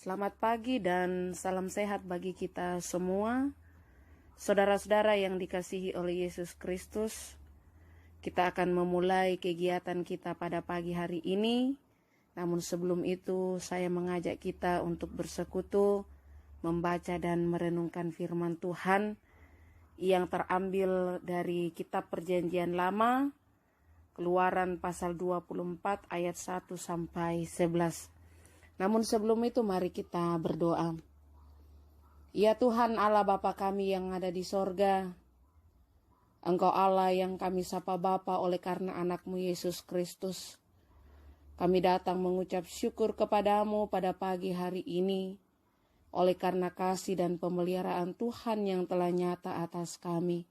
Selamat pagi dan salam sehat bagi kita semua. Saudara-saudara yang dikasihi oleh Yesus Kristus, kita akan memulai kegiatan kita pada pagi hari ini. Namun sebelum itu saya mengajak kita untuk bersekutu, membaca dan merenungkan firman Tuhan yang terambil dari kitab Perjanjian Lama, Keluaran pasal 24 ayat 1 sampai 11. Namun sebelum itu mari kita berdoa. Ya Tuhan Allah Bapa kami yang ada di sorga, Engkau Allah yang kami sapa Bapa oleh karena anak-Mu Yesus Kristus. Kami datang mengucap syukur kepadamu pada pagi hari ini, oleh karena kasih dan pemeliharaan Tuhan yang telah nyata atas kami.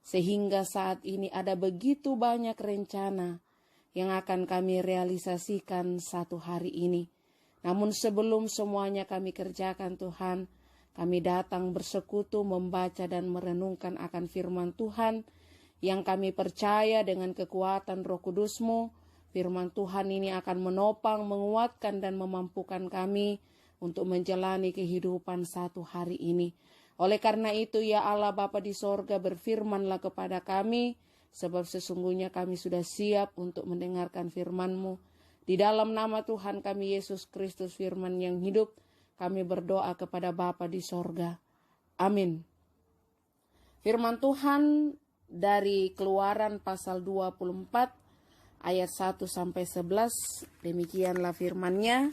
Sehingga saat ini ada begitu banyak rencana yang akan kami realisasikan satu hari ini. Namun sebelum semuanya kami kerjakan Tuhan, kami datang bersekutu membaca dan merenungkan akan firman Tuhan yang kami percaya dengan kekuatan Roh Kudus-Mu. Firman Tuhan ini akan menopang, menguatkan dan memampukan kami untuk menjalani kehidupan satu hari ini. Oleh karena itu ya Allah Bapa di sorga, berfirmanlah kepada kami, sebab sesungguhnya kami sudah siap untuk mendengarkan firman-Mu. Di dalam nama Tuhan kami Yesus Kristus firman yang hidup, kami berdoa kepada Bapa di sorga. Amin. Firman Tuhan dari Keluaran pasal 24 ayat 1 sampai 11, demikianlah firman-Nya.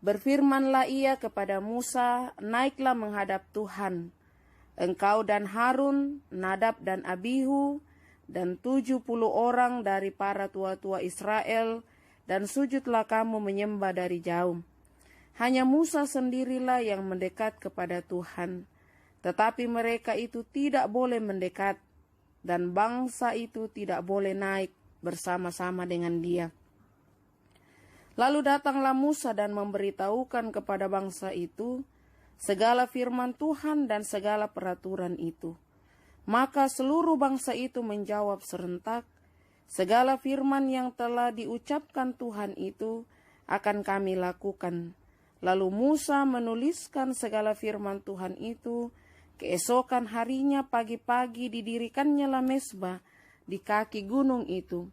Berfirmanlah ia kepada Musa, naiklah menghadap Tuhan, engkau dan Harun, Nadab dan Abihu, dan 70 orang dari para tua-tua Israel, dan sujudlah kamu menyembah dari jauh. Hanya Musa sendirilah yang mendekat kepada Tuhan, tetapi mereka itu tidak boleh mendekat, dan bangsa itu tidak boleh naik bersama-sama dengan dia. Lalu datanglah Musa dan memberitahukan kepada bangsa itu segala firman Tuhan dan segala peraturan itu. Maka seluruh bangsa itu menjawab serentak, segala firman yang telah diucapkan Tuhan itu akan kami lakukan. Lalu Musa menuliskan segala firman Tuhan itu. Keesokan harinya pagi-pagi didirikannya lah mezbah di kaki gunung itu,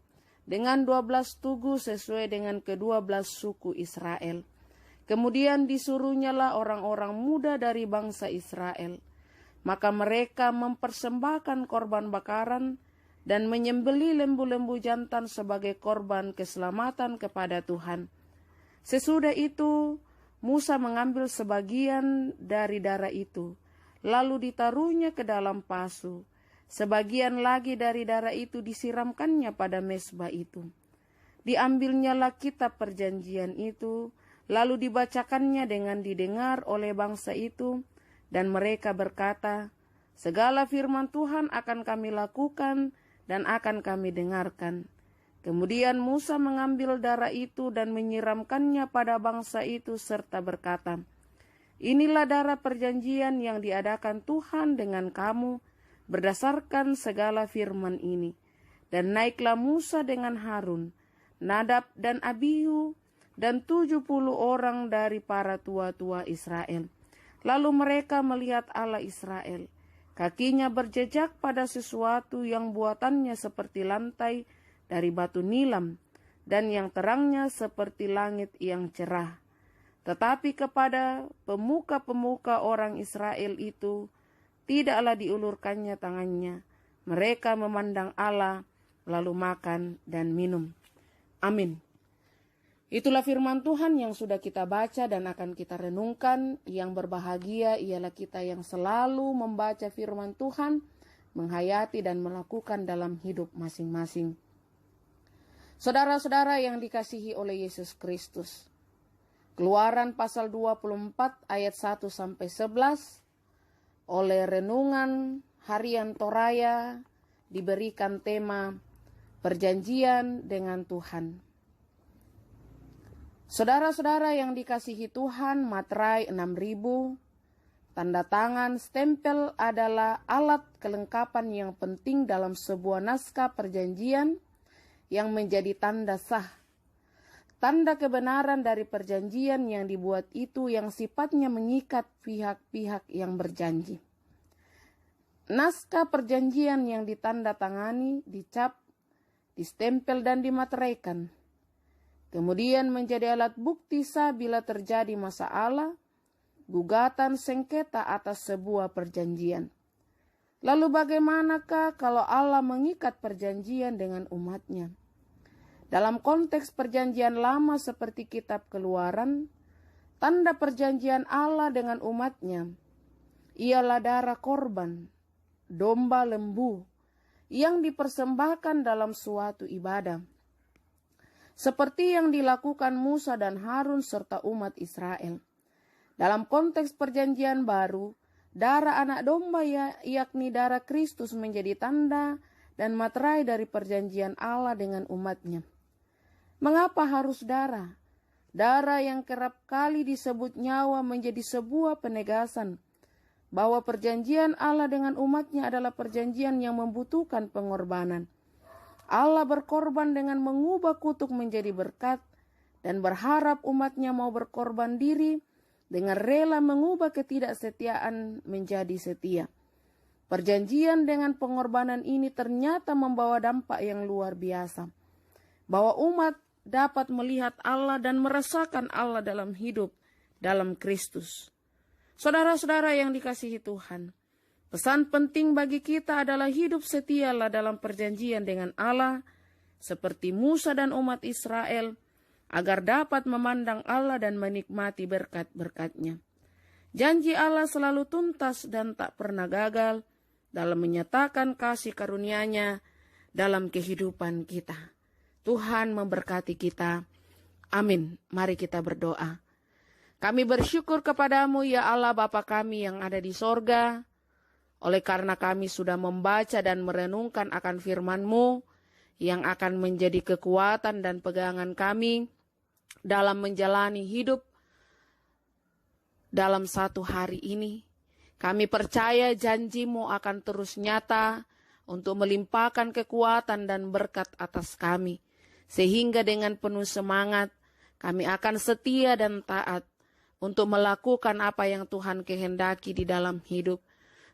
dengan 12 tugu sesuai dengan ke-12 suku Israel. Kemudian disuruhnyalah orang-orang muda dari bangsa Israel. Maka mereka mempersembahkan korban bakaran dan menyembelih lembu-lembu jantan sebagai korban keselamatan kepada Tuhan. Sesudah itu, Musa mengambil sebagian dari darah itu, lalu ditaruhnya ke dalam pasu. Sebagian lagi dari darah itu disiramkannya pada mezbah itu. Diambilnyalah kitab perjanjian itu, lalu dibacakannya dengan didengar oleh bangsa itu, dan mereka berkata, segala firman Tuhan akan kami lakukan dan akan kami dengarkan. Kemudian Musa mengambil darah itu dan menyiramkannya pada bangsa itu serta berkata, inilah darah perjanjian yang diadakan Tuhan dengan kamu berdasarkan segala firman ini. Dan naiklah Musa dengan Harun, Nadab dan Abihu, dan 70 orang dari para tua-tua Israel. Lalu mereka melihat Allah Israel. Kakinya berjejak pada sesuatu yang buatannya seperti lantai dari batu nilam, dan yang terangnya seperti langit yang cerah. Tetapi kepada pemuka-pemuka orang Israel itu, tidaklah diulurkannya tangannya. Mereka memandang Allah, lalu makan dan minum. Amin. Itulah firman Tuhan yang sudah kita baca dan akan kita renungkan. Yang berbahagia ialah kita yang selalu membaca firman Tuhan, menghayati dan melakukan dalam hidup masing-masing. Saudara-saudara yang dikasihi oleh Yesus Kristus, Keluaran pasal 24 ayat 1 sampai 11, oleh renungan harian Toraya diberikan tema perjanjian dengan Tuhan. Saudara-saudara yang dikasihi Tuhan, materai 6.000, tanda tangan, stempel adalah alat kelengkapan yang penting dalam sebuah naskah perjanjian yang menjadi tanda sah. tanda kebenaran dari perjanjian yang dibuat itu yang sifatnya mengikat pihak-pihak yang berjanji. Naskah perjanjian yang ditandatangani, dicap, distempel dan dimateraikan. Kemudian menjadi alat bukti sah bila terjadi masalah, gugatan sengketa atas sebuah perjanjian. Lalu bagaimanakah kalau Allah mengikat perjanjian dengan umatnya? Dalam konteks perjanjian lama seperti kitab Keluaran, tanda perjanjian Allah dengan umatnya ialah darah korban, domba lembu, yang dipersembahkan dalam suatu ibadah. Seperti yang dilakukan Musa dan Harun serta umat Israel. Dalam konteks perjanjian baru, darah anak domba yakni darah Kristus menjadi tanda dan materai dari perjanjian Allah dengan umatnya. Mengapa harus darah? Darah yang kerap kali disebut nyawa menjadi sebuah penegasan bahwa perjanjian Allah dengan umatnya adalah perjanjian yang membutuhkan pengorbanan. Allah berkorban dengan mengubah kutuk menjadi berkat dan berharap umatnya mau berkorban diri dengan rela mengubah ketidaksetiaan menjadi setia. Perjanjian dengan pengorbanan ini ternyata membawa dampak yang luar biasa. Bahwa umat dapat melihat Allah dan merasakan Allah dalam hidup dalam Kristus. Saudara-saudara yang dikasihi Tuhan, pesan penting bagi kita adalah hidup setialah dalam perjanjian dengan Allah, seperti Musa dan umat Israel, agar dapat memandang Allah dan menikmati berkat-berkat-Nya. Janji Allah selalu tuntas dan tak pernah gagal dalam menyatakan kasih karunia-Nya dalam kehidupan kita. Tuhan memberkati kita. Amin. Mari kita berdoa. Kami bersyukur kepadamu ya Allah Bapa kami yang ada di sorga, oleh karena kami sudah membaca dan merenungkan akan firman-Mu yang akan menjadi kekuatan dan pegangan kami dalam menjalani hidup dalam satu hari ini. Kami percaya janji-Mu akan terus nyata untuk melimpahkan kekuatan dan berkat atas kami. Sehingga dengan penuh semangat kami akan setia dan taat untuk melakukan apa yang Tuhan kehendaki di dalam hidup.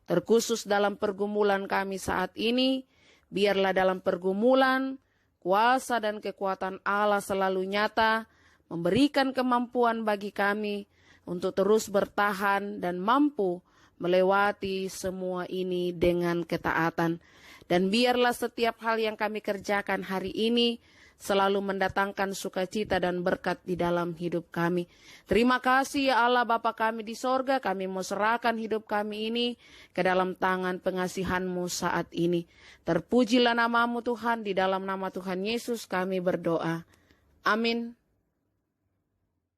Terkhusus dalam pergumulan kami saat ini, biarlah dalam pergumulan, kuasa dan kekuatan Allah selalu nyata, memberikan kemampuan bagi kami untuk terus bertahan dan mampu melewati semua ini dengan ketaatan. Dan biarlah setiap hal yang kami kerjakan hari ini selalu mendatangkan sukacita dan berkat di dalam hidup kami. Terima kasih ya Allah Bapa kami di sorga, kami mau serahkan hidup kami ini ke dalam tangan pengasihan-Mu saat ini. Terpujilah nama-Mu Tuhan, di dalam nama Tuhan Yesus kami berdoa. Amin.